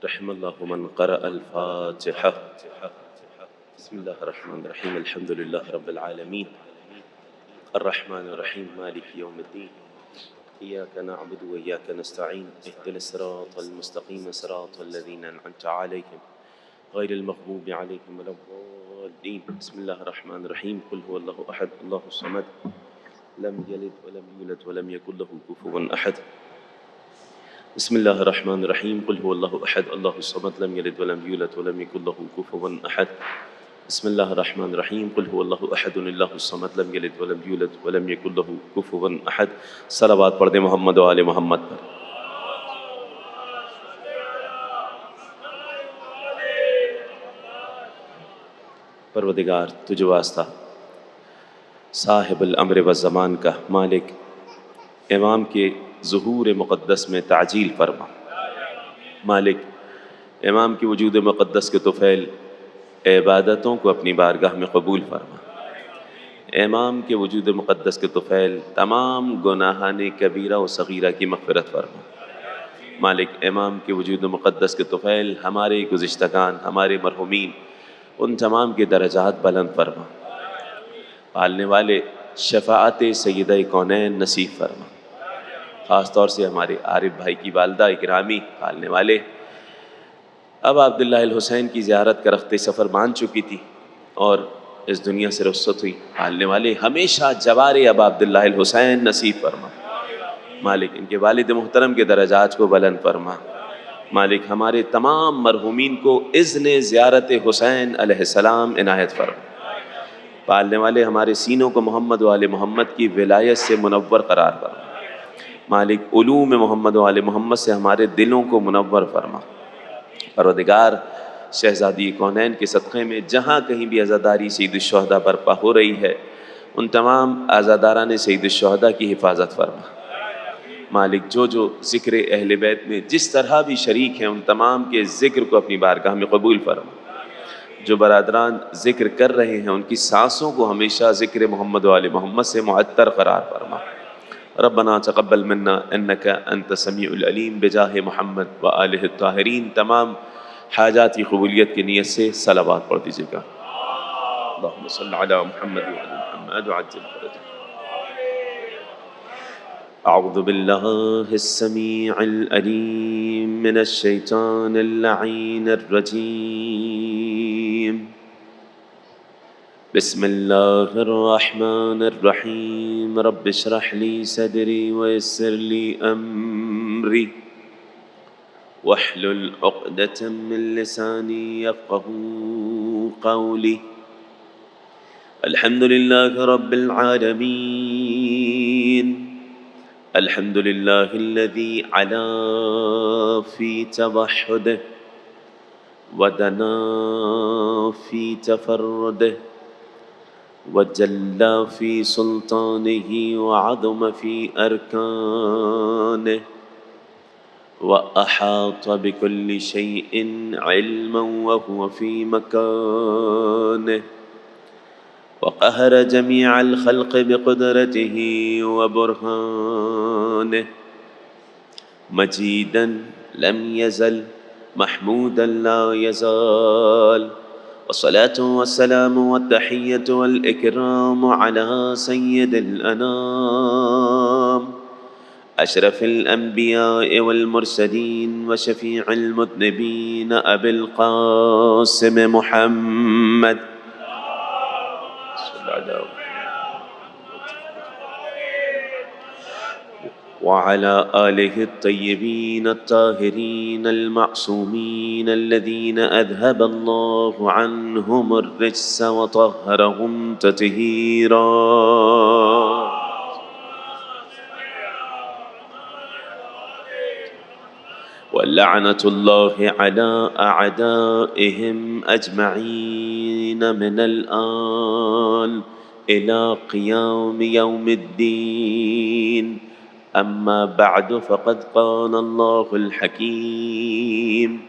رحم الله من قرأ الفاتحة. بسم الله الرحمن الرحيم. الحمد لله رب العالمين الرحمن الرحيم مالك يوم الدين إياك نعبد وإياك نستعين اهدنا الصراط المستقيم صراط الذين أنعمت عليهم غير المغضوب عليهم ولا الضالين. بسم الله الرحمن الرحيم. قل هو الله أحد الله الصمد لم يلد ولم يولد ولم يكن له كفوا أحد. بسم الله الرحمن الرحيم. قل هو الله أحد الله الصمد لم يلد ولم يولد ولم يكن له كفوا أحد. بسم الله الرحمن الرحيم. قل هو الله أحد الله الصمد لم يلد ولم يولد ولم يكن له كفوا أحد. صلوات پڑھ دیں محمد و آل محمد پر. پروردگار تجھ واسطہ صاحب الامر والزمان کا مالک امام کے ظہور مقدس میں تعجیل فرما. مالک امام کی وجود مقدس کے طفیل عبادتوں کو اپنی بارگاہ میں قبول فرما. امام کے وجود مقدس کے طفیل تمام گناہان کبیرہ و صغیرہ کی مغفرت فرما. مالک امام کے وجود مقدس کے طفیل ہمارے گزشتگان ہمارے مرحومین ان تمام کے درجات بلند فرما. پالنے والے شفاعت سیدہ کونین نصیب فرما. خاص طور سے ہمارے عارف بھائی کی والدہ اکرامی پالنے والے اب عبداللہ الحسین کی زیارت کا رخت سفر مان چکی تھی اور اس دنیا سے رخصت ہوئی. پالنے والے ہمیشہ جوار اب عبداللہ الحسین نصیب فرما. مالک ان کے والد محترم کے درجات کو بلند فرما. مالک ہمارے تمام مرحومین کو اذن زیارت حسین علیہ السلام عنایت فرما. پالنے والے ہمارے سینوں کو محمد و آل محمد کی ولایت سے منور قرار فرما. مالک علوم محمد و آل محمد سے ہمارے دلوں کو منور فرما. پروردگار شہزادی کونین کے صدقے میں جہاں کہیں بھی عزاداری سید الشہداء برپا ہو رہی ہے ان تمام عزاداران سید الشہداء کی حفاظت فرما. مالک جو ذکر اہل بیت میں جس طرح بھی شریک ہیں ان تمام کے ذکر کو اپنی بارگاہ میں قبول فرما. جو برادران ذکر کر رہے ہیں ان کی سانسوں کو ہمیشہ ذکر محمد و آل محمد سے معطر قرار فرما. ربنا تقبل منا انك انت السمیع العلیم بجاہ محمد و آلہ الطاہرین. تمام حاجات کی قبولیت کی نیت سے صلوات پڑھ دیجیے گا. اللہم صل علی محمد و آل محمد وعجل فرجہ. اعوذ باللہ السمیع العلیم من الشیطان اللعین الرجیم. بسم اللہ الرحمن الرحیم. رب اشرح لی صدری ویسر لی امری واحلل عقدۃ من لسانی یفقہوا قولی. الحمد للہ رب العالمین. الحمد للہ الذی علا فی توحدہ ودنا فی تفردہ وجل فی سلطانہ وعظم فی ارکانہ وأحاط بكل شيء علما وهو في مكانه وقهر جميع الخلق بقدرته وبرهانه. مجيدا لم يزل محمودا لا يزال. والصلاة والسلام والتحية والإكرام على سيد الأنام أشرف الأنبياء والمرسلين وشفيع المذنبين أبي القاسم محمد وعلى آله الطيبين الطاهرين المعصومين الذين أذهب الله عنهم الرجس وطهرهم تطهيرا. ولعنة الله على أعدائهم أجمعين من الآن إلى قيام يوم الدين. أما بعد فقد قال الله الحكيم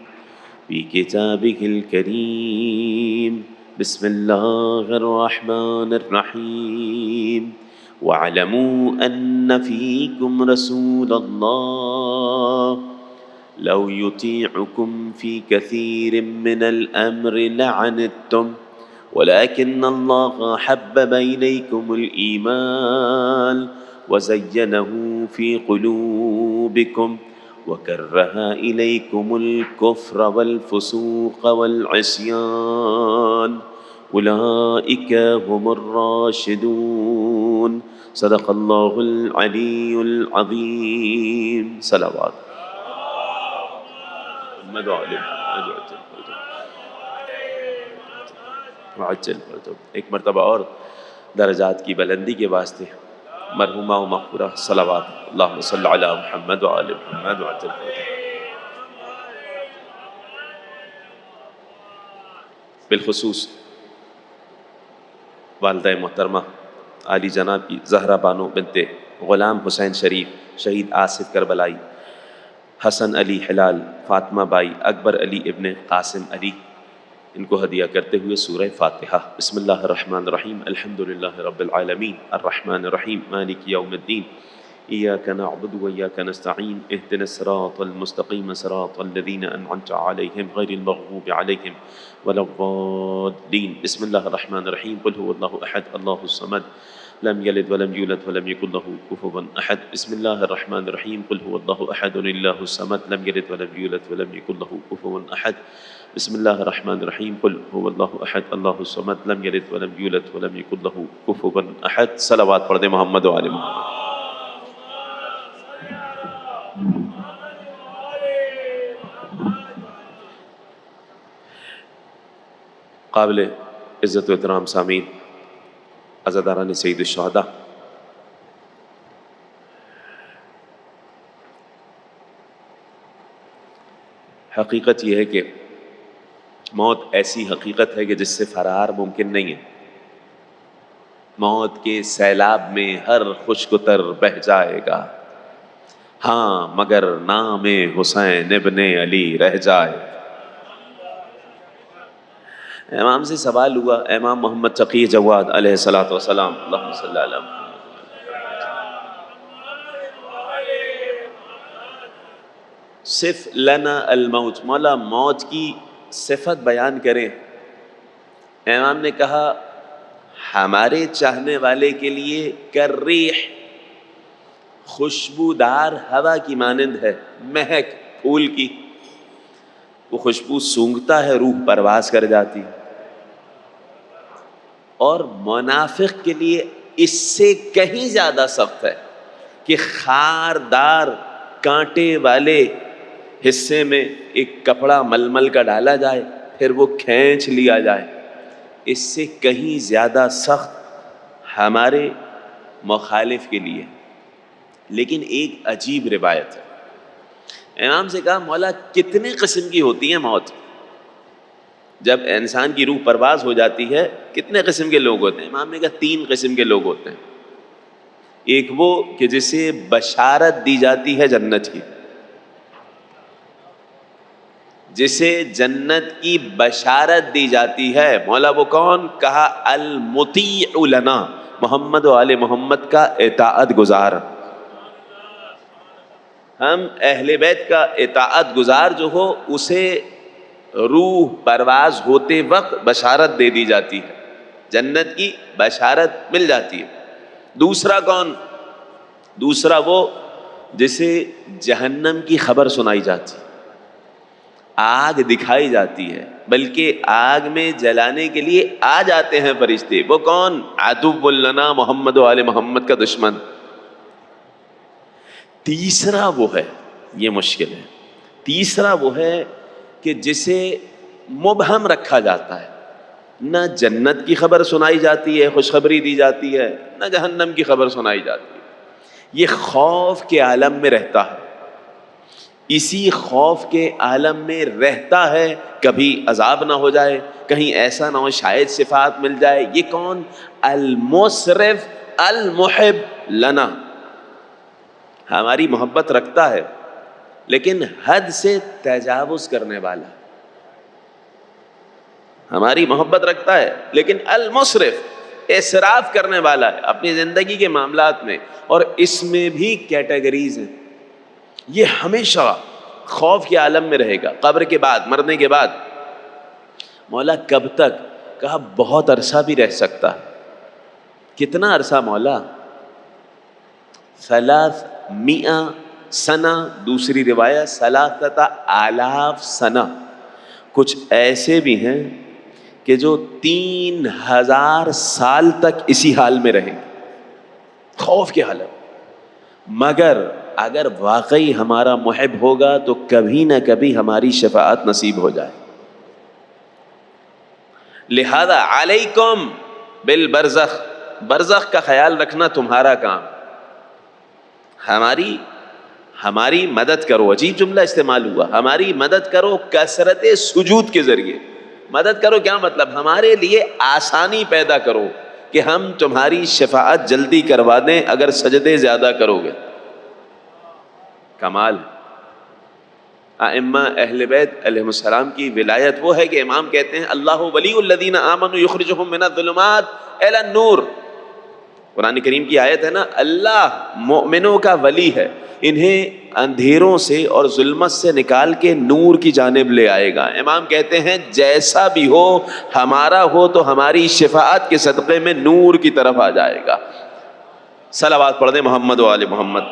في كتابه الكريم. بسم الله الرحمن الرحيم. واعلموا أن فيكم رسول الله لو يطيعكم في كثير من الأمر لعنتم ولكن الله حبب إليكم الإيمان وزينه في قلوبكم وكره إليكم الكفر والفسوق والعصيان أولئك هم الراشدون صدق الله العلي العظيم صلوات محمد وعلى محمد ایک مرتبہ اور درجات کی بلندی کے واسطے مرحومہ و مغفورہ صلوات اللہم صلی علی محمد وعلی محمد وعجل بالخصوص والدہ محترمہ عالی جناب کی زہرہ بانو بنت غلام حسین شریف شہید آصف کربلائی حسن علی ہلال فاطمہ بائی اکبر علی ابن قاسم علی ان کو ہدیہ کرتے ہوئے سورہ فاتحہ بسم اللہ الرحمن الرحیم الحمدللہ رب العالمین الرحمن الرحیم مالک یوم الدین ایاک نعبد و ایاک نستعین اہدنا الصراط المستقیم صراط الذین انعمت علیہم غیر المغضوب علیہم ولا الضالین بسم اللہ الرحمن الرحیم قل هو اللہ احد اللہ الصمد لم يلد ولم يولد ولم يكن له كفوا احد بسم الله الرحمن الرحيم قل هو الله احد الله الصمد لم يلد ولم يولد ولم يكن له كفوا احد بسم الله الرحمن الرحيم قل هو الله احد الله الصمد لم يلد ولم يولد ولم يكن له كفوا احد صلوات پڑھ دیں محمد و آل محمد. قابل عزت و احترام سامعین، عزاداران سید الشہداء، حقیقت یہ ہے کہ موت ایسی حقیقت ہے کہ جس سے فرار ممکن نہیں ہے. موت کے سیلاب میں ہر خشک تر بہہ جائے گا، ہاں مگر نام حسین ابن علی رہ جائے. امام سے سوال ہوا، امام محمد تقی جواد علیہ الصلوۃ والسلام اللہم صلی اللہ علیہ وسلم، صف لنا الموت، مولا موت کی صفت بیان کریں. امام نے کہا ہمارے چاہنے والے کے لیے کرریح، خوشبودار ہوا کی مانند ہے، مہک پھول کی، وہ خوشبو سونگھتا ہے روح پرواز کر جاتی. اور منافق کے لیے اس سے کہیں زیادہ سخت ہے کہ خاردار کانٹے والے حصے میں ایک کپڑا ململ کا ڈالا جائے پھر وہ کھینچ لیا جائے. اس سے کہیں زیادہ سخت ہمارے مخالف کے لیے. لیکن ایک عجیب روایت ہے. امام سے کہا مولا کتنے قسم کی ہوتی ہیں موت؟ جب انسان کی روح پرواز ہو جاتی ہے کتنے قسم کے لوگ ہوتے ہیں؟ امام نے کہا 3 قسم کے لوگ ہوتے ہیں. ایک وہ کہ جسے بشارت دی جاتی ہے جنت کی، جسے جنت کی بشارت دی جاتی ہے. مولا وہ کون؟ کہا المطیع لنا، محمد و آل محمد کا اطاعت گزار. ہم اہل بیت کا اطاعت گزار جو ہو اسے روح پرواز ہوتے وقت بشارت دے دی جاتی ہے، جنت کی بشارت مل جاتی ہے. دوسرا کون؟ دوسرا وہ جسے جہنم کی خبر سنائی جاتی، آگ دکھائی جاتی ہے، بلکہ آگ میں جلانے کے لیے آ جاتے ہیں فرشتے. وہ کون؟ عدو لنا، محمد و آل محمد کا دشمن. تیسرا وہ ہے، یہ مشکل ہے، تیسرا وہ ہے کہ جسے مبہم رکھا جاتا ہے، نہ جنت کی خبر سنائی جاتی ہے، خوشخبری دی جاتی ہے، نہ جہنم کی خبر سنائی جاتی ہے. یہ خوف کے عالم میں رہتا ہے، اسی خوف کے عالم میں رہتا ہے. کبھی عذاب نہ ہو جائے، کہیں ایسا نہ ہو شاید صفات مل جائے. یہ کون؟ المصرف المحب لنا، ہماری محبت رکھتا ہے لیکن حد سے تجاوز کرنے والا. ہماری محبت رکھتا ہے لیکن المصرف، اسراف کرنے والا ہے اپنی زندگی کے معاملات میں. اور اس میں بھی کیٹیگریز ہیں. یہ ہمیشہ خوف کے عالم میں رہے گا قبر کے بعد، مرنے کے بعد۔ مولا کب تک؟ کہا بہت عرصہ بھی رہ سکتا ہے۔ کتنا عرصہ مولا؟ 300 سنہ، دوسری روایت 3000 سنہ۔ کچھ ایسے بھی ہیں کہ جو 3000 سال تک اسی حال میں رہیں گے، خوف کی حالت۔ مگر اگر واقعی ہمارا محب ہوگا تو کبھی نہ کبھی ہماری شفاعت نصیب ہو جائے۔ لہذا علیکم بالبرزخ، برزخ کا خیال رکھنا تمہارا کام۔ ہماری مدد کرو، عجیب جملہ استعمال ہوا، ہماری مدد کرو کثرت سجود کے ذریعے۔ مدد کرو کیا مطلب؟ ہمارے لیے آسانی پیدا کرو کہ ہم تمہاری شفاعت جلدی کروا دیں اگر سجدے زیادہ کرو گے۔ کمال۔ ائمہ اہل بیت علیہ السلام کی ولایت وہ ہے کہ امام کہتے ہیں اللہ ولی الذین آمنوا یخرجہم من الظلمات الی النور۔ قرآن کریم کی آیت ہے نا، اللہ مومنوں کا ولی ہے، انہیں اندھیروں سے اور ظلمت سے نکال کے نور کی جانب لے آئے گا۔ امام کہتے ہیں جیسا بھی ہو ہمارا ہو تو ہماری شفاعت کے صدقے میں نور کی طرف آ جائے گا۔ صلوات پڑھ دیں محمد و آل محمد۔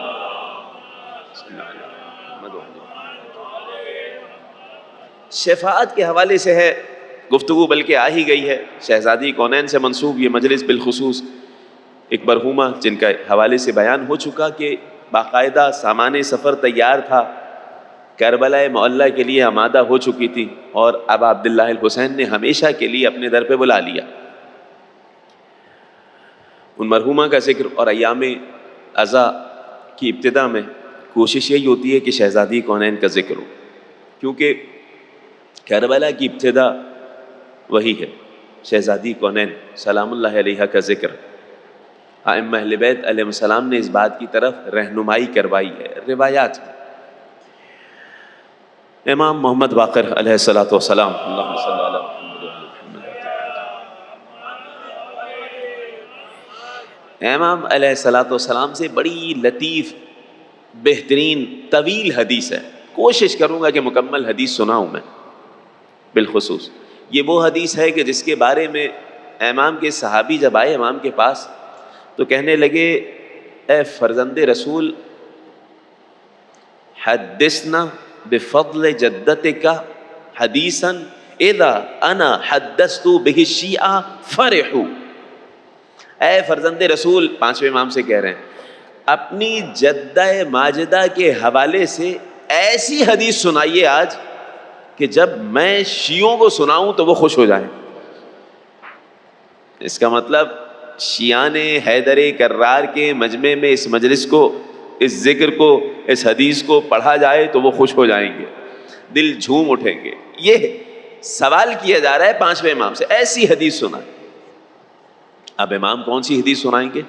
شفاعت کے حوالے سے ہے گفتگو، بلکہ آ ہی گئی ہے۔ شہزادی کونین سے منسوب یہ مجلس بالخصوص ایک مرحومہ جن کا حوالے سے بیان ہو چکا کہ باقاعدہ سامان سفر تیار تھا، کربلا معلیٰ کے لیے آمادہ ہو چکی تھی، اور اب عبداللہ الحسین نے ہمیشہ کے لیے اپنے در پہ بلا لیا۔ ان مرحومہ کا ذکر اور ایام عزا کی ابتدا میں کوشش یہی ہوتی ہے کہ شہزادی کونین کا ذکر ہو، کیونکہ کربلا کی ابتدا وہی ہے، شہزادی کونین سلام اللہ علیہ کا ذکر۔ ائمہ اہل بیت علیہ السلام نے اس بات کی طرف رہنمائی کروائی ہے روایات میں۔ امام محمد باقر علیہ الصلوۃ والسلام، اللہم صلی علی محمد وعلی محمد۔ امام علیہ الصلوۃ والسلام سے بڑی لطیف، بہترین، طویل حدیث ہے، کوشش کروں گا کہ مکمل حدیث سناؤں میں۔ بالخصوص یہ وہ حدیث ہے کہ جس کے بارے میں امام کے صحابی جب آئے امام کے پاس تو کہنے لگے اے فرزند رسول حدثنا بفضل جدتک حدیثا اذا انا حدثت به الشیعہ فرحوا۔ اے فرزند رسول، پانچویں امام سے کہہ رہے ہیں، اپنی جدہ ماجدہ کے حوالے سے ایسی حدیث سنائیے آج کہ جب میں شیعوں کو سناؤں تو وہ خوش ہو جائیں۔ اس کا مطلب شیعان حیدر کرار کے مجمع میں اس مجلس کو، اس ذکر کو، اس حدیث کو پڑھا جائے تو وہ خوش ہو جائیں گے، دل جھوم اٹھیں گے۔ یہ سوال کیا جا رہا ہے پانچویں امام سے، ایسی حدیث سنائیں۔ اب امام کون سی حدیث سنائیں گے؟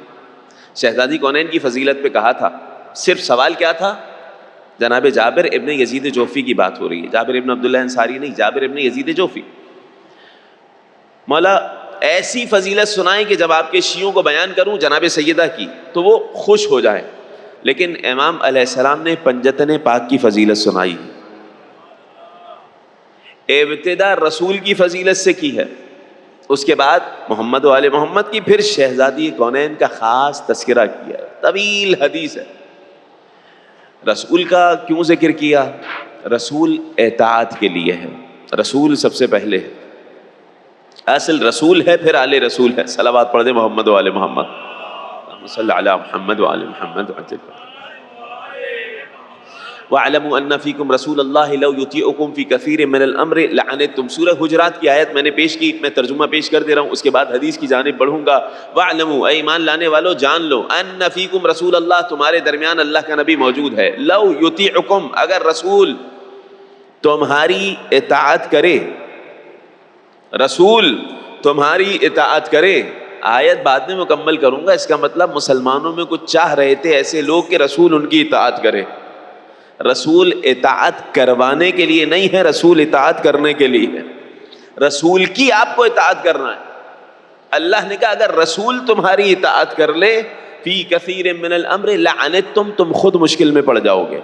شہزادی کونین کی فضیلت پہ کہا تھا، صرف سوال کیا تھا؟ جناب جابر ابن یزید جوفی کی بات ہو رہی ہے، جابر ابن عبداللہ انصاری نہیں، جابر ابن یزید جوفی۔ مولا ایسی فضیلت سنائیں کہ جب آپ کے شیعوں کو بیان کروں جناب سیدہ کی تو وہ خوش ہو جائیں۔ لیکن امام علیہ السلام نے پنجتن پاک کی فضیلت سنائی، ابتدا رسول کی فضیلت سے کی ہے، اس کے بعد محمد و آل محمد کی، پھر شہزادی کونین کا خاص تذکرہ کیا۔ طویل حدیث ہے۔ رسول کا کیوں ذکر کیا؟ رسول اطاعت کے لیے ہے، رسول سب سے پہلے ہے، اصل رسول ہے، پھر آل رسول ہے۔ صلوات پڑھ دیں محمد و آل محمد، اللہم صلی علی محمد و آل محمد وَاعْلَمُوا أَنَّ فِيكُمْ رَسُولَ اللَّهِ لَوْ يُطِيعُكُمْ فِي كَثِيرٍ مِّنَ الْأَمْرِ لَعَنِتُّمْ۔ سورہ حجرات کی آیت میں نے پیش کی، میں ترجمہ پیش کر دے رہا ہوں، اس کے بعد حدیث کی جانب بڑھوں گا۔ وَاعْلَمُوا، اے ایمان لانے والو جان لو، أَنَّ فِيكُمْ رَسُولَ اللَّهِ، تمہارے درمیان اللہ کا نبی موجود ہے، لَوْ يُطِيعُكُمْ، اگر رسول تمہاری اطاعت کرے، رسول تمہاری اطاعت کرے۔ آیت بعد میں مکمل کروں گا، اس کا مطلب مسلمانوں میں کچھ چاہ رہے تھے ایسے لوگ کہ رسول ان کی اطاعت کرے۔ رسول اطاعت کروانے کے لیے نہیں ہے، رسول اطاعت کرنے کے لیے ہے۔ رسول کی آپ کو اطاعت کرنا ہے۔ اللہ نے کہا اگر رسول تمہاری اطاعت کر لے فی کثیر من الامر لعنتم، تم خود مشکل میں پڑ جاؤ گے۔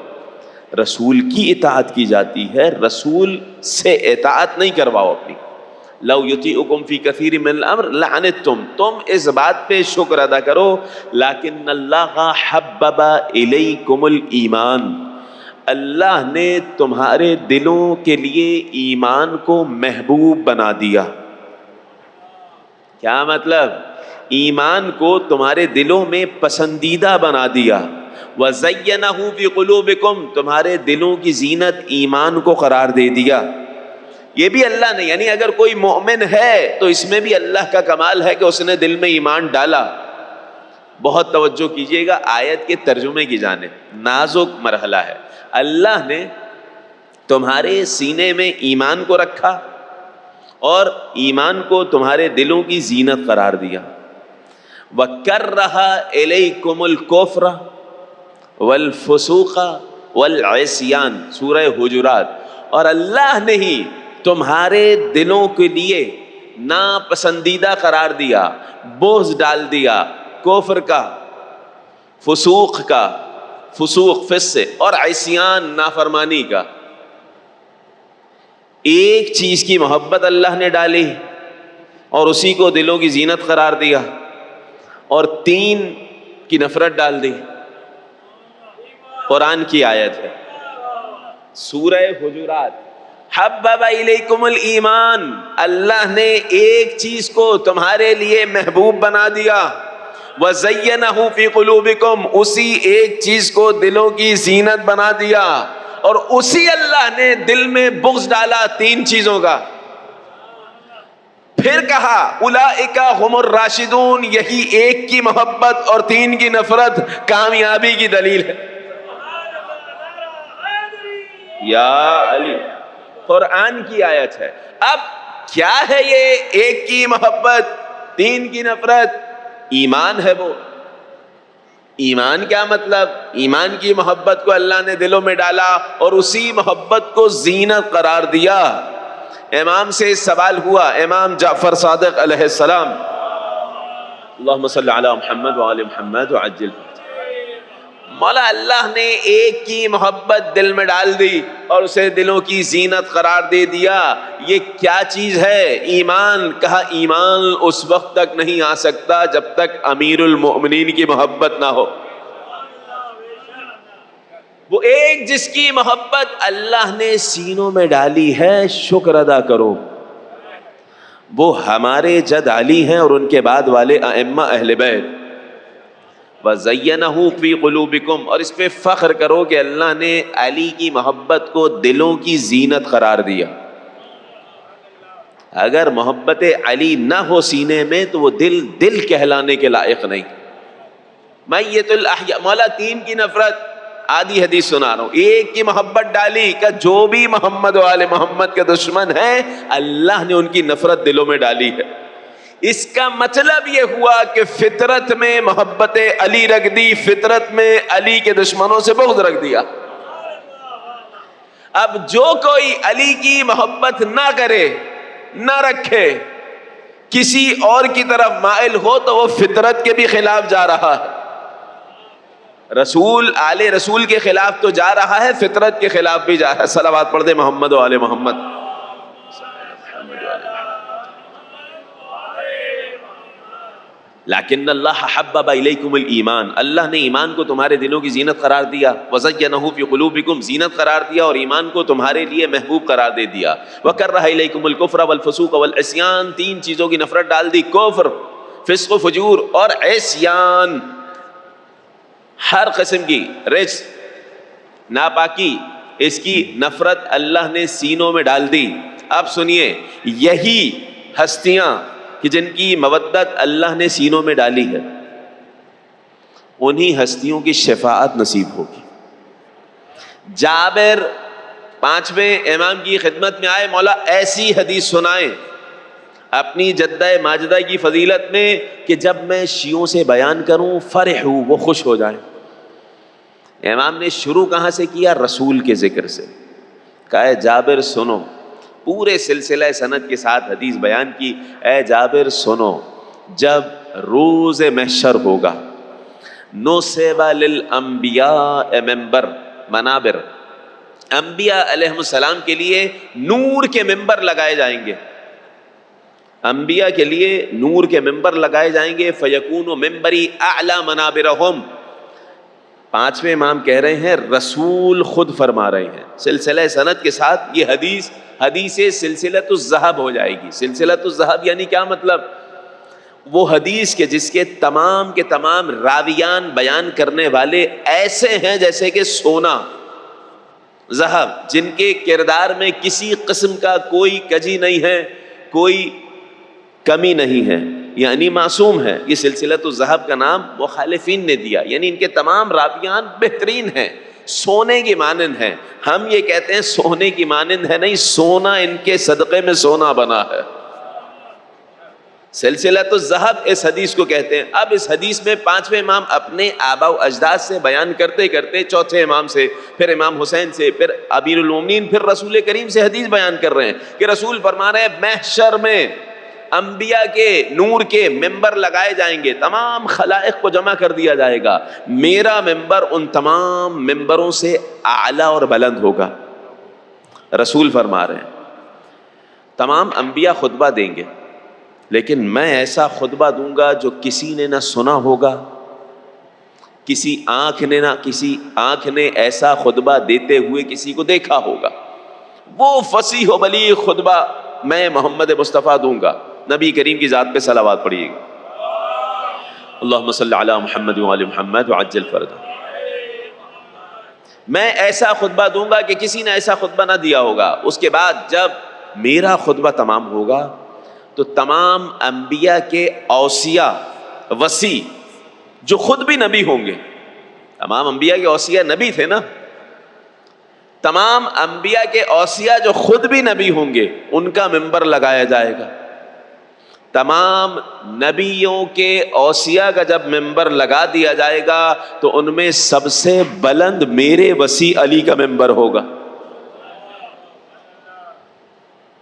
رسول کی اطاعت کی جاتی ہے، رسول سے اطاعت نہیں کرواؤ اپنی. لو یطیعکم فی کثیر من الامر لعنتم، تم اس بات پہ شکر ادا کرو. لیکن اللہ حبب الیکم الایمان، اللہ نے تمہارے دلوں کے لیے ایمان کو محبوب بنا دیا. کیا مطلب؟ ایمان کو تمہارے دلوں میں پسندیدہ بنا دیا. وَزَيَّنَهُ فِي قُلُوبِكُمْ، تمہارے دلوں کی زینت ایمان کو قرار دے دیا. یہ بھی اللہ نے، یعنی اگر کوئی مومن ہے تو اس میں بھی اللہ کا کمال ہے کہ اس نے دل میں ایمان ڈالا. بہت توجہ کیجئے گا آیت کے ترجمے کی جانب، نازک مرحلہ ہے. اللہ نے تمہارے سینے میں ایمان کو رکھا اور ایمان کو تمہارے دلوں کی زینت قرار دیا. وَكَرَّهَ إِلَيْكُمُ الْكُفْرَ وَالْفُسُوقَ وَالْعِصْيَانَ، سورہ حجرات. اور اللہ نے ہی تمہارے دلوں کے لیے ناپسندیدہ قرار دیا، بغض ڈال دیا کفر کا، فسوق کا، فسوق فسق، اور عصیان نافرمانی کا. ایک چیز کی محبت اللہ نے ڈالی اور اسی کو دلوں کی زینت قرار دیا، اور 3 کی نفرت ڈال دی. قرآن کی آیت ہے سورہ حجرات. حبب الیکم الایمان، اللہ نے ایک چیز کو تمہارے لیے محبوب بنا دیا. وَزَيَّنَهُ فِي قُلُوبِكُمْ، اسی ایک چیز کو دلوں کی زینت بنا دیا. اور اسی اللہ نے دل میں بغض ڈالا 3 چیزوں کا. پھر کہا اولئک هم الراشدون، یہی ایک کی محبت اور 3 کی نفرت کامیابی کی دلیل ہے. یا علی، قرآن کی آیت ہے. اب کیا ہے یہ ایک کی محبت 3 کی نفرت؟ ایمان ہے وہ. ایمان کیا مطلب؟ ایمان کی محبت کو اللہ نے دلوں میں ڈالا اور اسی محبت کو زینت قرار دیا. امام سے سوال ہوا، امام جعفر صادق علیہ السلام، اللہم صلی علی محمد وآل محمد وعجل. مولا اللہ نے ایک کی محبت دل میں ڈال دی اور اسے دلوں کی زینت قرار دے دیا. یہ کیا چیز ہے؟ ایمان. کہا ایمان اس وقت تک نہیں آ سکتا جب تک امیر المؤمنین کی محبت نہ ہو. وہ ایک جس کی محبت اللہ نے سینوں میں ڈالی ہے، شکر ادا کرو. وہ ہمارے جد علی ہیں اور ان کے بعد والے ائمہ اہل بیت. وَزَيَّنَهُ فِي قُلُوبِكُمْ، اور اس پہ فخر کرو کہ اللہ نے علی کی محبت کو دلوں کی زینت قرار دیا. اگر محبت علی نہ ہو سینے میں تو وہ دل کہلانے کے لائق نہیں. میت الاحیاء، مولا 3 کی نفرت. آدھی حدیث سنا رہا ہوں. ایک کی محبت ڈالی کہ جو بھی محمد و آل محمد کے دشمن ہیں اللہ نے ان کی نفرت دلوں میں ڈالی ہے. اس کا مطلب یہ ہوا کہ فطرت میں محبت علی رکھ دی، فطرت میں علی کے دشمنوں سے بغض رکھ دیا. اب جو کوئی علی کی محبت نہ کرے، نہ رکھے، کسی اور کی طرف مائل ہو تو وہ فطرت کے بھی خلاف جا رہا ہے. رسول آل رسول کے خلاف تو جا رہا ہے، فطرت کے خلاف بھی جا رہا ہے. صلوات پڑھ دے محمد و آل محمد. لیکن اللہ حبب الیکم الایمان، اللہ نے ایمان کو تمہارے دلوں کی زینت قرار دیا. وزینہ فی قلوبکم، زینت قرار دیا اور ایمان کو تمہارے لیے محبوب قرار دے دیا. وکرہ الیکم الکفر والفسوق والعصیان، 3 چیزوں کی نفرت ڈال دی، کفر، فسق و فجور اور عصیان. ہر قسم کی رجس، ناپاکی، اس کی نفرت اللہ نے سینوں میں ڈال دی. اب سنیے، یہی ہستیاں کہ جن کی مودت اللہ نے سینوں میں ڈالی ہے، انہی ہستیوں کی شفاعت نصیب ہوگی. جابر 5ویں امام کی خدمت میں آئے، مولا ایسی حدیث سنائیں اپنی جدہ ماجدہ کی فضیلت میں کہ جب میں شیعوں سے بیان کروں فرحوا، وہ خوش ہو جائیں. امام نے شروع کہاں سے کیا؟ رسول کے ذکر سے. کہا جابر سنو، پورے سلسلہ سند کے ساتھ حدیث بیان کی. اے جابر سنو، جب روز محشر ہوگا، نصب للانبیاء منابر، انبیاء علیہ السلام کے لیے نور کے ممبر لگائے جائیں گے، انبیاء کے لیے نور کے ممبر لگائے جائیں گے. فیکون ممبری اعلی منابرہم. پانچویں امام کہہ رہے ہیں رسول خود فرما رہے ہیں سلسلہ سند کے ساتھ. یہ حدیث سلسلۃ الذہب ہو جائے گی. سلسلۃ الذہب یعنی کیا مطلب؟ وہ حدیث کے جس کے تمام راویان بیان کرنے والے ایسے ہیں جیسے کہ سونا ذہب، جن کے کردار میں کسی قسم کا کوئی کجی نہیں ہے، کوئی کمی نہیں ہے، یعنی معصوم ہے. یہ سلسلۃ الذہب کا نام مخالفین نے دیا، یعنی ان کے تمام راویان بہترین ہیں، سونے کی مانند ہیں. ہم یہ کہتے ہیں سونے کی مانند ہے، نہیں، سونا ان کے صدقے میں سونا بنا ہے. سلسلۃ الذہب اس حدیث کو کہتے ہیں. اب اس حدیث میں پانچویں امام اپنے آباء و اجداد سے بیان کرتے کرتے چوتھے امام سے، پھر امام حسین سے، پھر امیر المومنین، پھر رسول کریم سے حدیث بیان کر رہے ہیں کہ رسول فرما رہے ہیں محشر میں انبیاء کے نور کے ممبر لگائے جائیں گے، تمام خلائق کو جمع کر دیا جائے گا، میرا ممبر ان تمام ممبروں سے اعلیٰ اور بلند ہوگا. رسول فرما رہے ہیں تمام انبیاء خطبہ دیں گے، لیکن میں ایسا خطبہ دوں گا جو کسی نے نہ سنا ہوگا، کسی آنکھ نے ایسا خطبہ دیتے ہوئے کسی کو دیکھا ہوگا. وہ فصیح و بلیغ خطبہ میں محمد مصطفیٰ دوں گا. نبی کریم کی ذات پہ صلوات پڑھیے گا. اللہم صلی علی محمد وعلی محمد وعجل فرجہ. میں ایسا خطبہ دوں گا کہ کسی نے ایسا خطبہ نہ دیا ہوگا. اس کے بعد جب میرا خطبہ تمام ہوگا تو تمام انبیاء کے اوصیاء وصی جو خود بھی نبی ہوں گے، تمام انبیاء کے اوصیاء نبی تھے نا، تمام انبیاء کے اوصیاء جو خود بھی نبی ہوں گے ان کا ممبر لگایا جائے گا. تمام نبیوں کے اوصیاء کا جب ممبر لگا دیا جائے گا تو ان میں سب سے بلند میرے وصی علی کا ممبر ہوگا.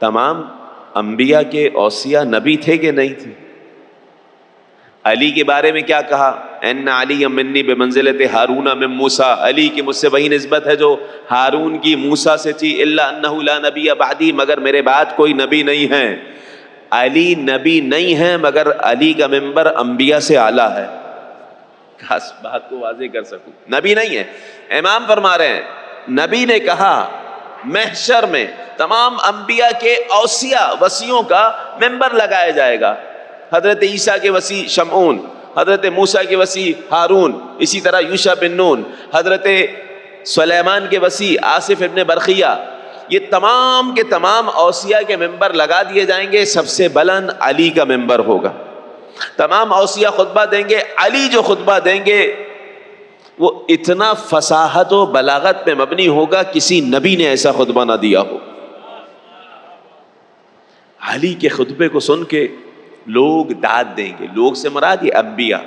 تمام انبیاء کے اوصیاء نبی تھے کہ نہیں تھے؟ علی کے بارے میں کیا کہا؟ ان علی منی بمنزلت ہارون من موسیٰ. علی کی مجھ سے وہی نسبت ہے جو ہارون کی موسیٰ سے تھی. الا انہ لا نبی بعدی، مگر میرے بعد کوئی نبی نہیں ہے. علی نبی نہیں ہے مگر علی کا ممبر انبیاء سے اعلیٰ ہے. خاص بات کو واضح کر سکوں، نبی نہیں ہے. امام فرما رہے ہیں نبی نے کہا محشر میں تمام انبیاء کے اوصیاء وصیوں کا ممبر لگایا جائے گا. حضرت عیسیٰ کے وصی شمعون، حضرت موسیٰ کے وصی ہارون، اسی طرح یوشع بن نون، حضرت سلیمان کے وصی آصف ابن برقیہ، یہ تمام کے تمام اوصیاء کے ممبر لگا دیے جائیں گے. سب سے بلند علی کا ممبر ہوگا. تمام اوصیاء خطبہ دیں گے، علی جو خطبہ دیں گے وہ اتنا فصاحت و بلاغت پہ مبنی ہوگا کسی نبی نے ایسا خطبہ نہ دیا ہو. علی کے خطبے کو سن کے لوگ داد دیں گے. لوگ سے مراد یہ انبیاء.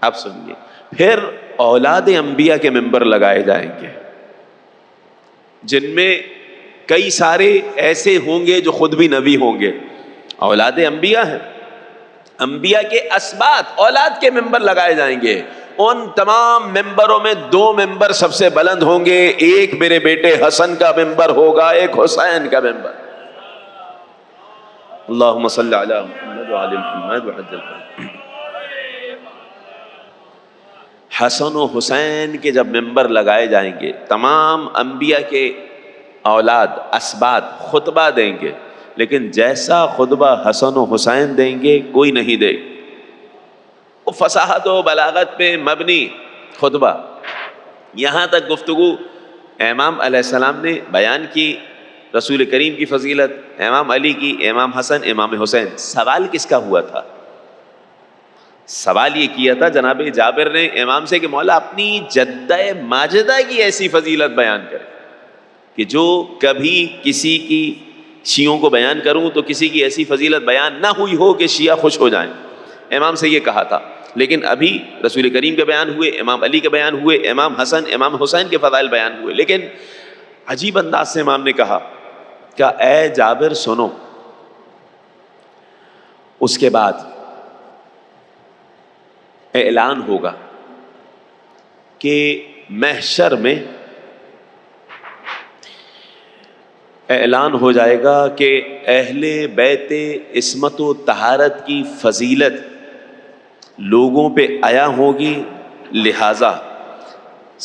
اب سنیے، پھر اولاد انبیاء کے ممبر لگائے جائیں گے جن میں کئی سارے ایسے ہوں گے جو خود بھی نبی ہوں گے. اولاد انبیاء ہیں، انبیاء کے اسباط اولاد کے ممبر لگائے جائیں گے. ان تمام ممبروں میں 2 ممبر سب سے بلند ہوں گے. ایک میرے بیٹے حسن کا ممبر ہوگا، ایک حسین کا ممبر. اللہم صلی علی محمد وعلی محمد وعجل فرجہ. حسن و حسین کے جب ممبر لگائے جائیں گے، تمام انبیاء کے اولاد اسباط خطبہ دیں گے، لیکن جیسا خطبہ حسن و حسین دیں گے کوئی نہیں دے. وہ فصاحت و بلاغت پہ مبنی خطبہ. یہاں تک گفتگو امام علیہ السلام نے بیان کی، رسول کریم کی فضیلت، امام علی کی، امام حسن، امام حسین. سوال کس کا ہوا تھا؟ سوال یہ کیا تھا جناب جابر نے امام سے کہ مولا اپنی جدہ ماجدہ کی ایسی فضیلت بیان کرے کہ جو کبھی کسی کی شیعوں کو بیان کروں تو کسی کی ایسی فضیلت بیان نہ ہوئی ہو کہ شیعہ خوش ہو جائیں. امام سے یہ کہا تھا. لیکن ابھی رسول کریم کے بیان ہوئے، امام علی کے بیان ہوئے، امام حسن امام حسین کے فضائل بیان ہوئے. لیکن عجیب انداز سے امام نے کہا کہ اے جابر سنو، اس کے بعد اعلان ہوگا کہ محشر میں اعلان ہو جائے گا کہ اہل بیت عصمت و طہارت کی فضیلت لوگوں پہ عیا ہوگی، لہٰذا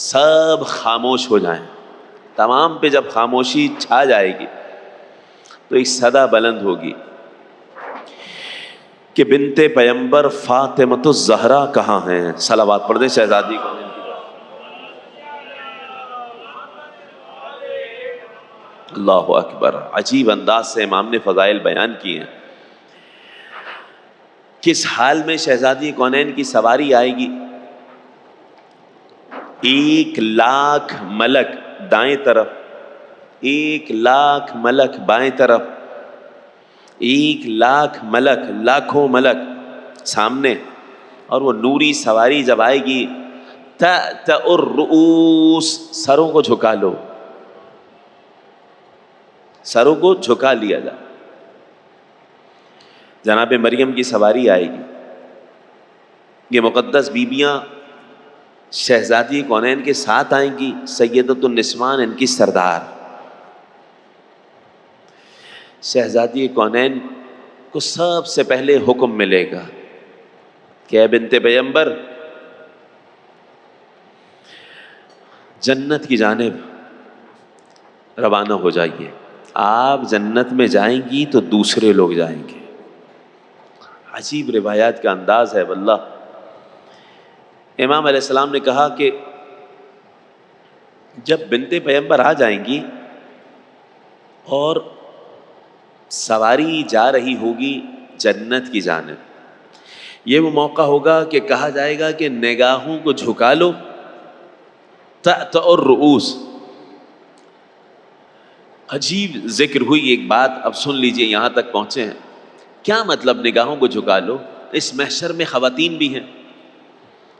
سب خاموش ہو جائیں۔ تمام پہ جب خاموشی چھا جائے گی تو ایک صدا بلند ہوگی کہ بنت پیمبر فاطمۃ الزہرا کہاں ہیں؟ صلوات پڑھ دیں شہزادی کو۔ اللہ اکبر، عجیب انداز سے امام نے فضائل بیان کیے ہیں۔ کس حال میں شہزادی کونین کی سواری آئے گی؟ 1,00,000 ملک دائیں طرف، 1,00,000 ملک بائیں طرف، 1,00,000 ملک، لاکھوں ملک سامنے، اور وہ نوری سواری جب آئے گی تأتأ الرؤوس، سروں کو جھکا لو، سروں کو جھکا لیا جائے۔ جناب مریم کی سواری آئے گی، یہ مقدس بیبیاں شہزادی کونین کے ساتھ آئیں گی، سیدۃ النسوان ان کی سردار۔ شہزادی کونین کو سب سے پہلے حکم ملے گا کہ اے بنت پیمبر، جنت کی جانب روانہ ہو جائیے۔ آپ جنت میں جائیں گی تو دوسرے لوگ جائیں گے۔ عجیب روایات کا انداز ہے واللہ۔ امام علیہ السلام نے کہا کہ جب بنت پیمبر آ جائیں گی اور سواری جا رہی ہوگی جنت کی جانب، یہ وہ موقع ہوگا کہ کہا جائے گا کہ نگاہوں کو جھکا لو، تأتأ الرؤوس۔ عجیب ذکر ہوئی ایک بات، اب سن لیجئے، یہاں تک پہنچے ہیں۔ کیا مطلب نگاہوں کو جھکا لو؟ اس محشر میں خواتین بھی ہیں،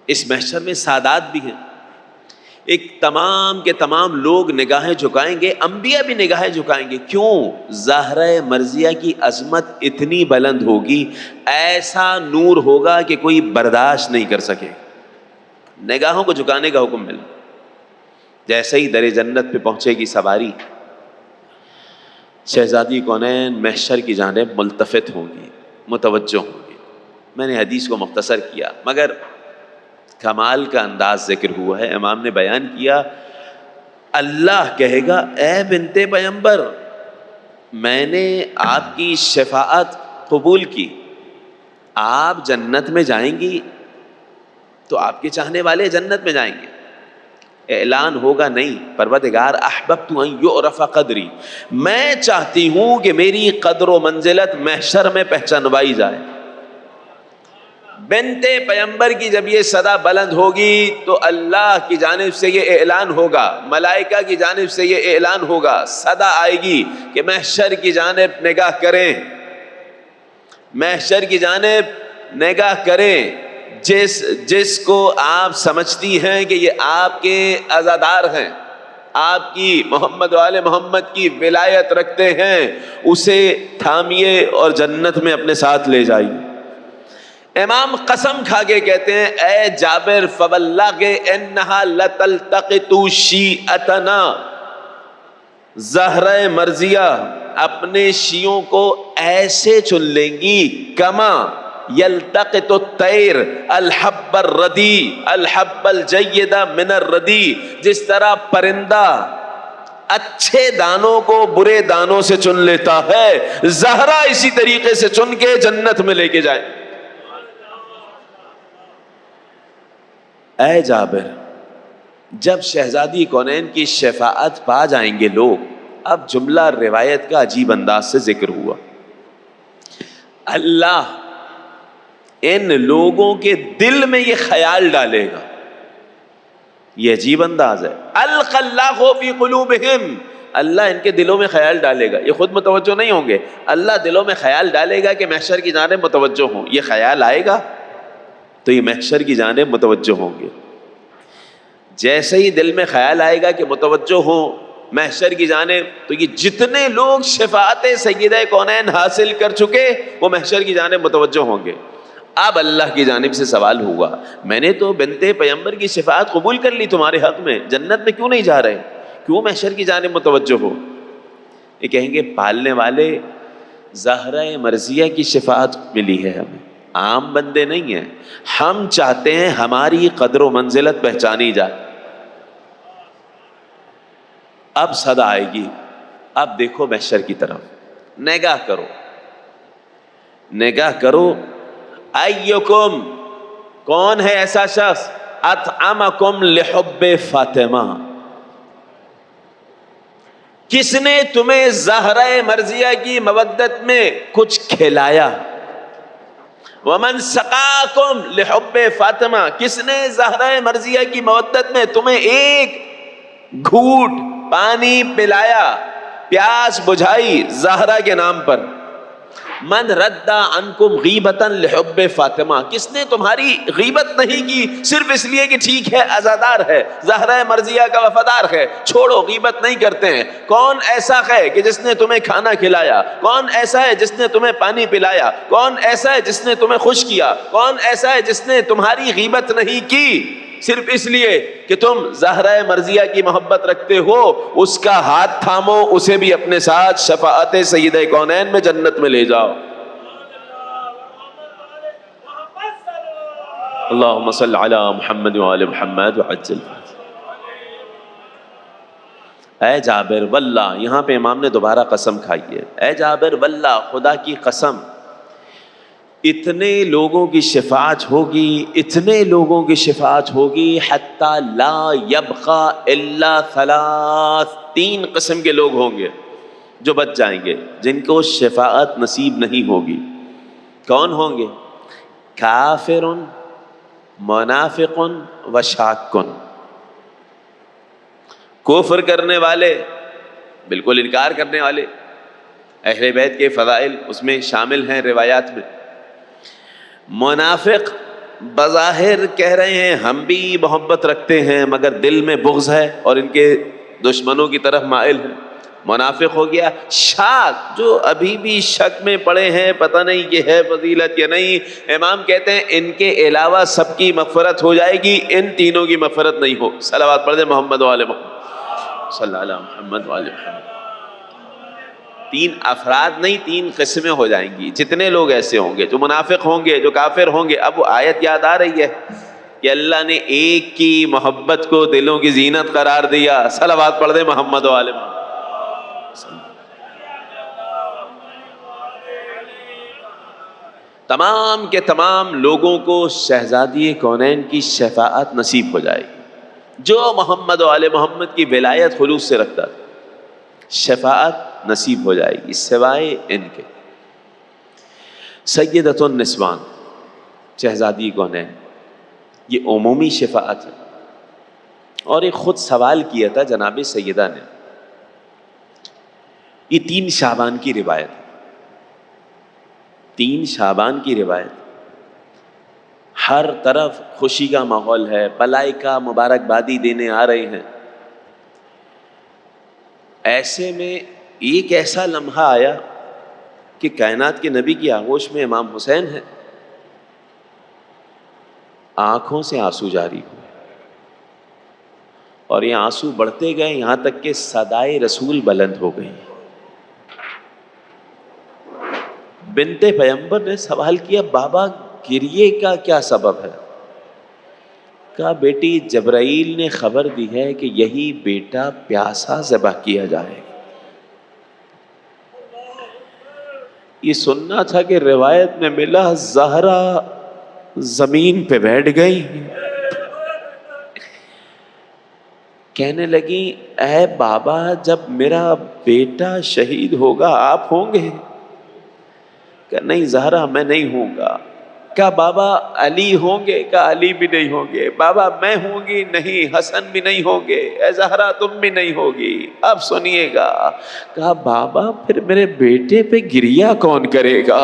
اس محشر میں سادات بھی ہیں، ایک تمام کے تمام لوگ نگاہیں جھکائیں گے، انبیاء بھی نگاہیں جھکائیں گے۔ کیوں؟ زہرہ مرضیہ کی عظمت اتنی بلند ہوگی، ایسا نور ہوگا کہ کوئی برداشت نہیں کر سکے، نگاہوں کو جھکانے کا حکم ملا۔ جیسے ہی در جنت پہ پہنچے گی سواری، شہزادی کونین محشر کی جانب ملتفت ہوں گی، متوجہ ہوں گی۔ میں نے حدیث کو مختصر کیا، مگر کمال کا انداز ذکر ہوا ہے۔ امام نے بیان کیا، اللہ کہے گا اے بنت پیمبر، میں نے آپ کی شفاعت قبول کی، آپ جنت میں جائیں گی تو آپ کے چاہنے والے جنت میں جائیں گے۔ اعلان ہوگا، نہیں پروردگار احببت ان یعرف قدری، میں چاہتی ہوں کہ میری قدر و منزلت محشر میں پہچانوائی جائے۔ بنت پیمبر کی جب یہ صدا بلند ہوگی تو اللہ کی جانب سے یہ اعلان ہوگا، ملائکہ کی جانب سے یہ اعلان ہوگا، صدا آئے گی کہ محشر کی جانب نگاہ کریں، محشر کی جانب نگاہ کریں۔ جس کو آپ سمجھتی ہیں کہ یہ آپ کے عزادار ہیں، آپ کی محمد و آل محمد کی ولایت رکھتے ہیں، اسے تھامیے اور جنت میں اپنے ساتھ لے جائیے۔ امام قسم کھا کے کہتے ہیں، اے جابر فواللہ انہا لتلتقط شیعتنا، زہرہ مرضیہ اپنے شیعوں کو ایسے چن لیں گی کما یلتقط الطیر الحب الردی الحب الجید من الردی، جس طرح پرندہ اچھے دانوں کو برے دانوں سے چن لیتا ہے، زہرا اسی طریقے سے چن کے جنت میں لے کے جائیں۔ اے جابر، جب شہزادی کونین کی شفاعت پا جائیں گے لوگ، اب جملہ روایت کا عجیب انداز سے ذکر ہوا، اللہ ان لوگوں کے دل میں یہ خیال ڈالے گا، یہ عجیب انداز ہے، القی اللہ فی قلوبہم، اللہ ان کے دلوں میں خیال ڈالے گا، یہ خود متوجہ نہیں ہوں گے، اللہ دلوں میں خیال ڈالے گا کہ محشر کی جانب متوجہ ہوں، یہ خیال آئے گا تو یہ محشر کی جانب متوجہ ہوں گے۔ جیسے ہی دل میں خیال آئے گا کہ متوجہ ہوں محشر کی جانب، تو یہ جتنے لوگ شفاعت سیدہ کونین حاصل کر چکے وہ محشر کی جانب متوجہ ہوں گے۔ اب اللہ کی جانب سے سوال ہوا، میں نے تو بنت پیمبر کی شفاعت قبول کر لی تمہارے حق میں، جنت میں کیوں نہیں جا رہے، کیوں محشر کی جانب متوجہ ہو؟ یہ کہیں گے پالنے والے زہرہ مرضیہ کی شفاعت ملی ہے ہمیں، عام بندے نہیں ہیں. ہم چاہتے ہیں ہماری قدر و منزلت پہچانی جائے. اب صدا آئے گی. اب دیکھو محشر کی طرف، نگاہ کرو، نگاہ کرو. ایکم، کون ہے ایسا شخص، اطعمکم لحب فاطمہ، کس نے تمہیں زہرہ مرضیہ کی مودت میں کچھ کھلایا. ومن سقاکم لحب فاطمہ، کس نے زہرہ مرضیہ کی مودت میں تمہیں ایک گھوٹ پانی پلایا، پیاس بجھائی زہرہ کے نام پر. من رد عنکم غیبتا لحب فاطمہ، کس نے تمہاری غیبت نہیں کی صرف اس لیے کہ ٹھیک ہے عزادار ہے، زہرہ مرضیہ کا وفادار ہے، چھوڑو غیبت نہیں کرتے ہیں. کون ایسا ہے کہ جس نے تمہیں کھانا کھلایا؟ کون ایسا ہے جس نے تمہیں پانی پلایا؟ کون ایسا ہے جس نے تمہیں خوش کیا؟ کون ایسا ہے جس نے تمہاری غیبت نہیں کی صرف اس لیے کہ تم زہرہ مرضیہ کی محبت رکھتے ہو؟ اس کا ہاتھ تھامو، اسے بھی اپنے ساتھ شفاعت سید کونین میں جنت میں لے جاؤ. اللہم صل علی محمد وآل محمد وعجل. اے جابر واللہ، یہاں پہ امام نے دوبارہ قسم کھائی ہے. اے جابر واللہ، خدا کی قسم، اتنے لوگوں کی شفاعت ہوگی، اتنے لوگوں کی شفاعت ہوگی، حتی لا یبقى الا ثلاث، 3 قسم کے لوگ ہوں گے جو بچ جائیں گے، جن کو شفاعت نصیب نہیں ہوگی. کون ہوں گے؟ کافر، منافق و شاک. کفر کرنے والے، بالکل انکار کرنے والے. اہل بیت کے فضائل اس میں شامل ہیں روایات میں. منافق بظاہر کہہ رہے ہیں ہم بھی محبت رکھتے ہیں مگر دل میں بغض ہے اور ان کے دشمنوں کی طرف مائل ہیں، منافق ہو گیا. شاک، جو ابھی بھی شک میں پڑے ہیں، پتہ نہیں کہ ہے فضیلت یا نہیں. امام کہتے ہیں ان کے علاوہ سب کی مغفرت ہو جائے گی، ان تینوں کی مغفرت نہیں ہو. صلوات پڑھ دیں محمد وآل محمد، صلی اللہ علیہ محمد وآل محمد. 3 افراد نہیں، 3 قسمیں ہو جائیں گی. جتنے لوگ ایسے ہوں گے جو منافق ہوں گے، جو کافر ہوں گے. اب وہ آیت یاد آ رہی ہے کہ اللہ نے ایک کی محبت کو دلوں کی زینت قرار دیا. صلوات پڑھ دیں محمد وآل محمد. تمام کے تمام لوگوں کو شہزادی کونین کی شفاعت نصیب ہو جائے گی. جو محمد وآل محمد کی ولایت خلوص سے رکھتا ہے شفاعت نصیب ہو جائے گی، سوائے ان کے. سیدۃ النسوان، شہزادی کونین، یہ عمومی شفاعت ہے. اور ایک خود سوال کیا تھا جناب سیدہ نے. یہ 3 شعبان کی روایت ہے، 3 شعبان کی روایت. ہر طرف خوشی کا ماحول ہے، ملائکہ مبارکبادی دینے آ رہے ہیں. ایسے میں ایک ایسا لمحہ آیا کہ کائنات کے نبی کی آغوش میں امام حسین ہے. آنکھوں سے آنسو جاری ہوئے اور یہ آنسو بڑھتے گئے یہاں تک کہ صدائے رسول بلند ہو گئی. بنت پیغمبر نے سوال کیا بابا گریے کا کیا سبب ہے؟ کہا بیٹی جبرائیل نے خبر دی ہے کہ یہی بیٹا پیاسا ذبح کیا جائے. یہ سننا تھا کہ روایت میں ملا زہرا زمین پہ بیٹھ گئی. کہنے لگی اے بابا جب میرا بیٹا شہید ہوگا آپ ہوں گے؟ کہ نہیں زہرا میں نہیں ہوں گا. کہا بابا علی ہوں گے؟ کہا علی بھی نہیں ہوں گے. بابا میں ہوں گی؟ نہیں حسن بھی نہیں ہوں گے. اے زہرا تم بھی نہیں ہوگی. اب سنیے گا. کہا بابا پھر میرے بیٹے پہ گریہ کون کرے گا؟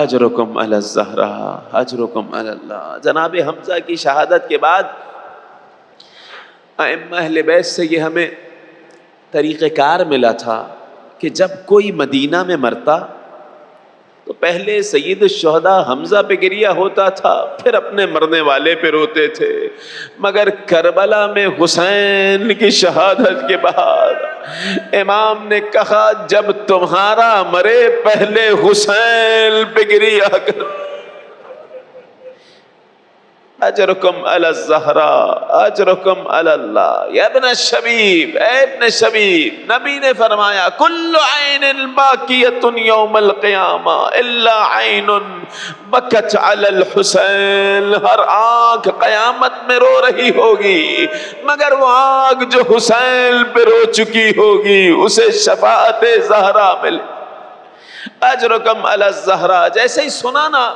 اجرکم علی الزہرا اجرکم علی اللہ. جناب حمزہ کی شہادت کے بعد ائمہ اہل بیت سے یہ ہمیں طریقہ کار ملا تھا کہ جب کوئی مدینہ میں مرتا تو پہلے سید الشہداء حمزہ پہ گریہ ہوتا تھا، پھر اپنے مرنے والے پہ روتے تھے، مگر کربلا میں حسین کی شہادت کے بعد امام نے کہا جب تمہارا مرے پہلے حسین پہ گریہ کر۔ اجرکم علی الزہراء اجرکم علی اللہ یا ابن الشبیب، اے ابن شبیب، نبی نے فرمایا کل عین باکیۃ یوم القیامہ الا عین بکت علی الحسین، ہر آنکھ قیامت میں رو رہی ہوگی مگر وہ آنکھ جو حسین پہ رو چکی ہوگی اسے شفاعت زہرا ملے۔ اجرکم علی الزہراء، جیسے ہی سنا نا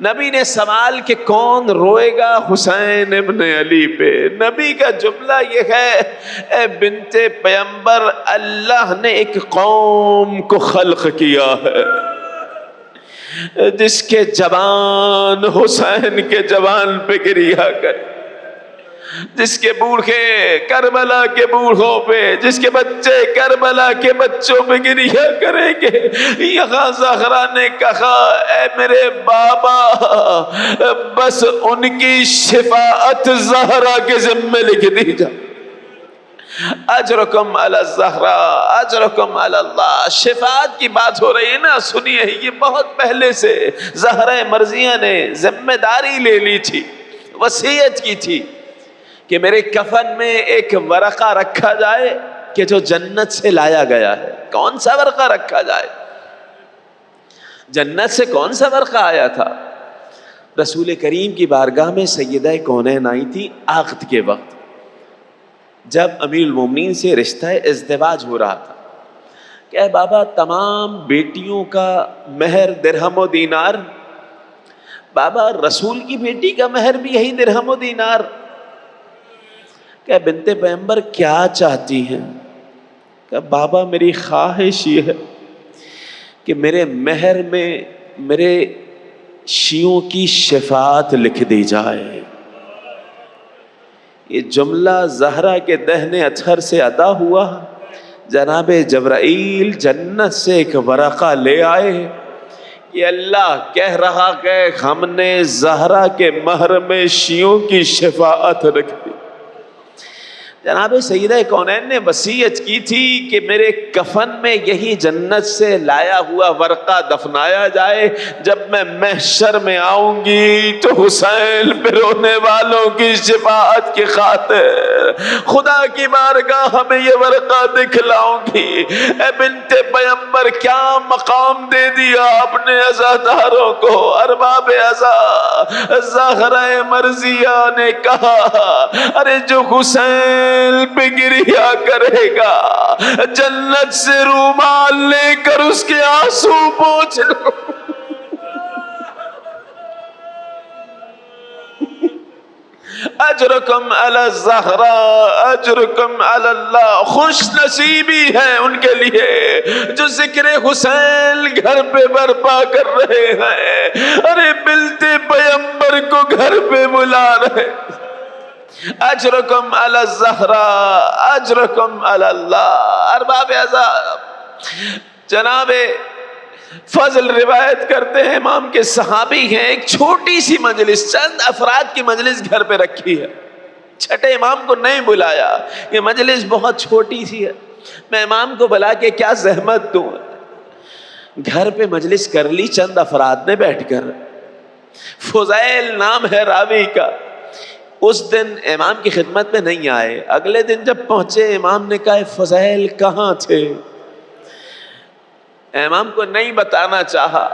نبی نے سوال کہ کون روئے گا حسین ابن علی پہ، نبی کا جملہ یہ ہے اے بنت پیغمبر، اللہ نے ایک قوم کو خلق کیا ہے جس کے جوان حسین کے جوان پہ گریہ کرے، جس کے بوڑھے کربلا کے بوڑھوں پہ، جس کے بچے کربلا کے بچوں پہ گریہ کریں گے۔ یہاں زہرا نے کہا اے میرے بابا، بس ان کی شفاعت زہرا کے ذمے لکھ دی جائے۔ اجرکم علی الزہراء اجرکم علی اللہ، شفاعت کی بات ہو رہی ہے نا، سنیے یہ بہت پہلے سے زہرا مرضیہ نے ذمہ داری لے لی تھی، وصیت کی تھی کہ میرے کفن میں ایک ورقہ رکھا جائے کہ جو جنت سے لایا گیا ہے۔ کون سا ورقہ رکھا جائے؟ جنت سے کون سا ورقہ آیا تھا؟ رسول کریم کی بارگاہ میں سیدہ کونین آئی تھی عقد کے وقت، جب امیر المومنین سے رشتہ ازدواج ہو رہا تھا کہ اے بابا تمام بیٹیوں کا مہر درہم و دینار، بابا رسول کی بیٹی کا مہر بھی یہی درہم و دینار، کہ بنت پیغمبر کیا چاہتی ہیں؟ کہ بابا میری خواہش یہ ہے کہ میرے مہر میں میرے شیعوں کی شفاعت لکھ دی جائے۔ یہ جملہ زہرا کے دہن اطہر سے ادا ہوا، جناب جبرائیل جنت سے ایک ورقہ لے آئے کہ اللہ کہہ رہا کہ ہم نے زہرا کے مہر میں شیعوں کی شفاعت رکھ دی۔ جناب سیدہ کونین نے وصیت کی تھی کہ میرے کفن میں یہی جنت سے لایا ہوا ورقہ دفنایا جائے، جب میں محشر میں آؤں گی تو حسین پہ رونے والوں کی شفاعت کی خاطر خدا کی بارگاہ ہمیں یہ ورقہ دکھلاؤں گی۔ اے بنت پیغمبر کیا مقام دے دیا اپنے عزاداروں کو، ارباب عزا۔ زہرا مرضیہ نے کہا ارے جو حسین پہ گریہ کرے گا جنت سے رومال لے کر اس کے آنسو پوچھ لو۔ اجرکم علی الزہراء اجرکم علی اللہ، خوش نصیبی ہے ان کے لیے جو ذکر حسین گھر پہ برپا کر رہے ہیں، ارے ملتے پیغمبر کو گھر پہ بلا رہے۔ اجرکم علی الزہراء اجرکم علی اللہ۔ ارباب اعزاز جناب فضل روایت کرتے ہیں، امام کے صحابی ہیں، ایک چھوٹی سی مجلس، چند افراد کی مجلس گھر پہ رکھی ہے، چھٹے امام کو نہیں بلایا، یہ مجلس بہت چھوٹی سی ہے، میں امام کو بلا کے کیا زحمت دوں، گھر پہ مجلس کر لی چند افراد نے بیٹھ کر۔ فضیل نام ہے راوی کا، اس دن امام کی خدمت میں نہیں آئے، اگلے دن جب پہنچے امام نے کہا فضیل کہاں تھے؟ امام کو نہیں بتانا چاہا،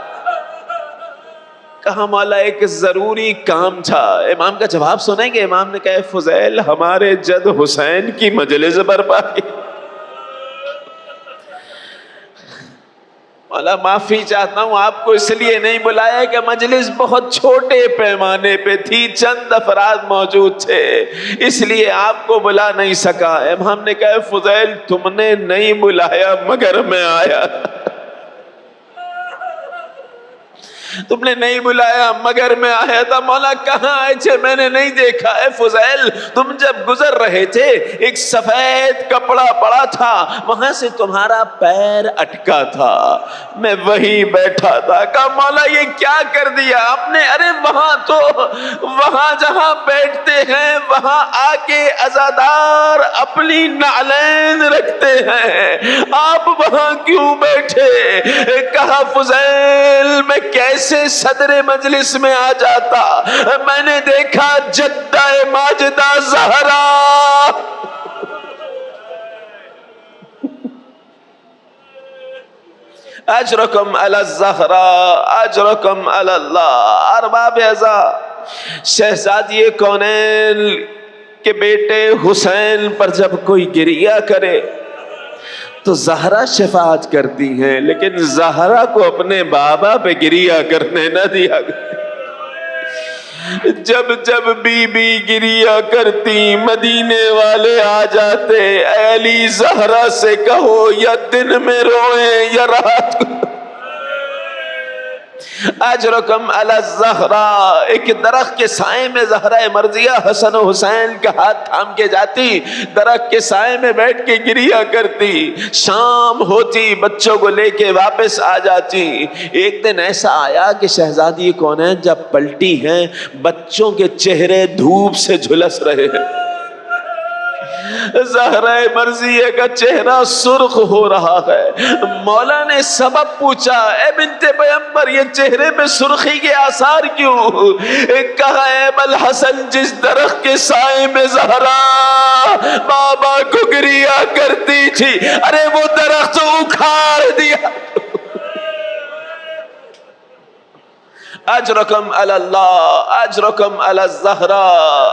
کہا مولا ایک ضروری کام تھا۔ امام کا جواب سنیں گے؟ امام نے کہا فضیل ہمارے جد حسین کی مجلس برپا کی۔ مولا معافی چاہتا ہوں آپ کو اس لیے نہیں بلایا کہ مجلس بہت چھوٹے پیمانے پہ تھی، چند افراد موجود تھے، اس لیے آپ کو بلا نہیں سکا۔ امام نے کہا فضیل تم نے نہیں بلایا مگر میں آیا۔ تم نے نہیں بلایا مگر میں آیا تھا۔ مولا کہاں آئے تھے؟ میں نے نہیں دیکھا۔ اے فضیل تم جب گزر رہے تھے ایک سفید کپڑا پڑا تھا، وہاں سے تمہارا پیر اٹکا تھا، میں وہیں بیٹھا تھا۔ کہا مولا یہ کیا کر دیا آپ نے؟ ارے وہاں تو وہاں جہاں بیٹھتے ہیں وہاں آ کے عزادار اپنی نعلین رکھتے ہیں، آپ وہاں کیوں بیٹھے؟ کہا فضیل میں کیسے صدر مجلس میں آ جاتا؟ میں نے دیکھا جدہ ماجدہ زہرا اجرکم علی الزہرا اجرکم علی اللہ۔ ارباب اعزا، شہزادی کونین کے بیٹے حسین پر جب کوئی گریہ کرے تو زہرا شفاعت کرتی ہیں، لیکن زہرا کو اپنے بابا پہ گریہ کرنے نہ دیا گیا۔ جب جب بی بی گریہ کرتی مدینے والے آ جاتے، اے علی زہرا سے کہو یا دن میں روئیں یا رات کو۔ اجرکم علی الزہرا، ایک درخت کے سائے میں زہرا مرضیہ حسن و حسین کا ہاتھ تھام کے جاتی، درخت کے سائے میں بیٹھ کے گریہ کرتی، شام ہوتی بچوں کو لے کے واپس آ جاتی۔ ایک دن ایسا آیا کہ شہزادی کونین جب پلٹی ہیں بچوں کے چہرے دھوپ سے جھلس رہے ہیں، زہرا مرضیہ کا چہرہ سرخ ہو رہا ہے۔ مولا نے سبب پوچھا، اے بنت پیغمبر یہ چہرے پہ سرخی کے آثار کیوں؟ کہا اے بلحسن جس درخت کے سائے میں زہرا بابا کو گریہ کرتی تھی، ارے وہ درخت اکھاڑ دیا۔ اجرکم علی اللہ اجرکم علی الزہرا۔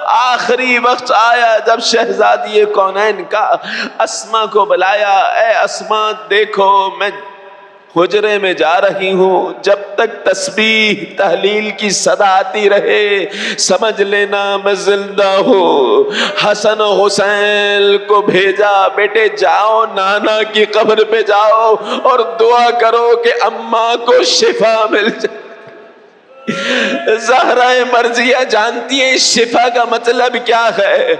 آخری وقت آیا جب شہزادی کونین کا اسما کو بلایا، اے اسما دیکھو میں حجرے میں جا رہی ہوں، جب تک تسبیح تحلیل کی صدا آتی رہے سمجھ لینا میں زندہ ہوں۔ حسن و حسین کو بھیجا، بیٹے جاؤ نانا کی قبر پہ جاؤ اور دعا کرو کہ اماں کو شفا مل جائے۔ زہرا مرضیہ جانتی ہے شفا کا مطلب کیا ہے۔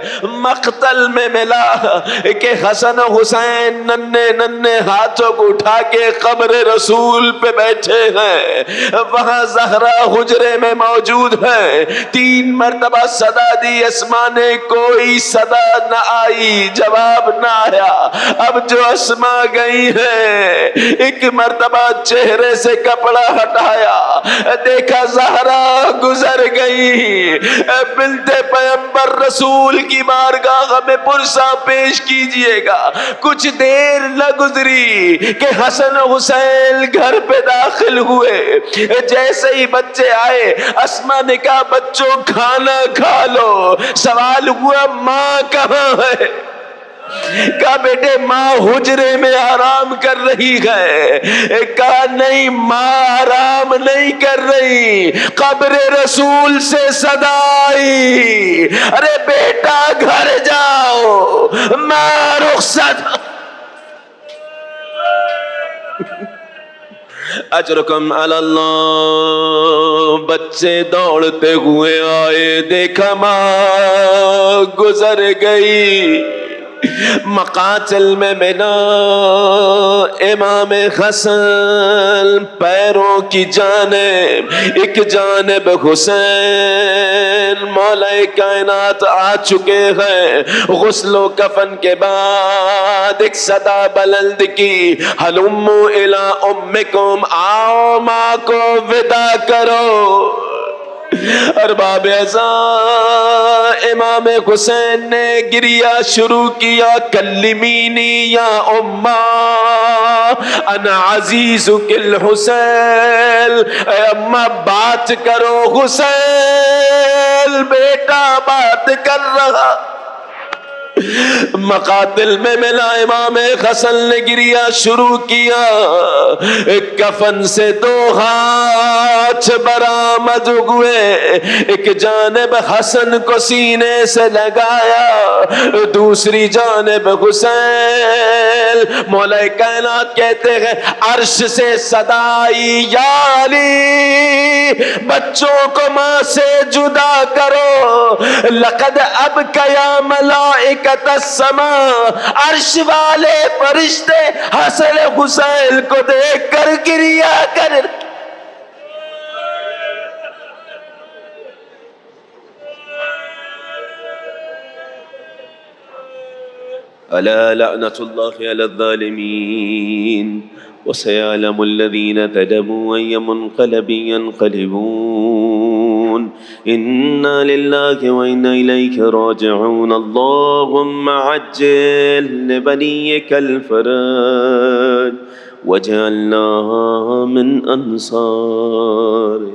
مقتل میں ملا کہ حسن و حسین ننھے ننھے ہاتھوں کو اٹھا کے قبر رسول پہ بیٹھے ہیں، وہاں زہرا حجرے میں موجود ہے۔ 3 مرتبہ صدا دی اسما نے، کوئی صدا نہ آئی، جواب نہ آیا۔ اب جو اسما گئی ہے ایک مرتبہ چہرے سے کپڑا ہٹایا، دیکھا زہرا گزر گئی۔ بنت پیغمبر رسول کی بارگاہ میں پرسہ پیش کیجئے گا۔ کچھ دیر نہ گزری کہ حسن و حسین گھر پہ داخل ہوئے، جیسے ہی بچے آئے اسما نے کہا بچوں کھانا کھا لو۔ سوال ہوا ماں کہاں ہے؟ کہا بیٹے ماں حجرے میں آرام کر رہی ہے۔ کہا نہیں ماں آرام نہیں کر رہی، قبر رسول سے صدا آئی، ارے بیٹا گھر جاؤ میں رخصت۔ اجرکم علی اللہ۔ بچے دوڑتے ہوئے آئے، دیکھا ماں گزر گئی۔ مقاتل میں ملا امام حسن پیروں کی جانب، ایک جانب حسین مولا کائنات آ چکے ہیں۔ غسل و کفن کے بعد ایک صدا بلند کی، ہلموا الی امکم، آؤ ماں کو ودا کرو۔ ارباب اعزاء امام حسین نے گریہ شروع کیا، کلمینی یا اماں انا عزیزک الحسین، اے اماں بات کرو حسین بیٹا بات کر رہا۔ مقاتل میں ملا امام حسن نے گریہ شروع کیا، کفن سے 2 ہاتھ برآمد ہوئے، ایک جانب حسن کو سینے سے لگایا، دوسری جانب حسین عجل. مولا کائنات کہتے ہیں عرش سے صدا آئی یا علی بچوں کو ماں سے جدا کرو. لقد ابکیا ملائکۃ السماء عرش والے فرشتے حسن حسین کو دیکھ کر گریا کر. ألا لعنة الله على الظالمين وسيعلم الذين ظلموا أي منقلب ينقلبون. إنا لله وإنا إليه راجعون. اللهم عجل لبنيك الفرج وجعلنا من أنصاره.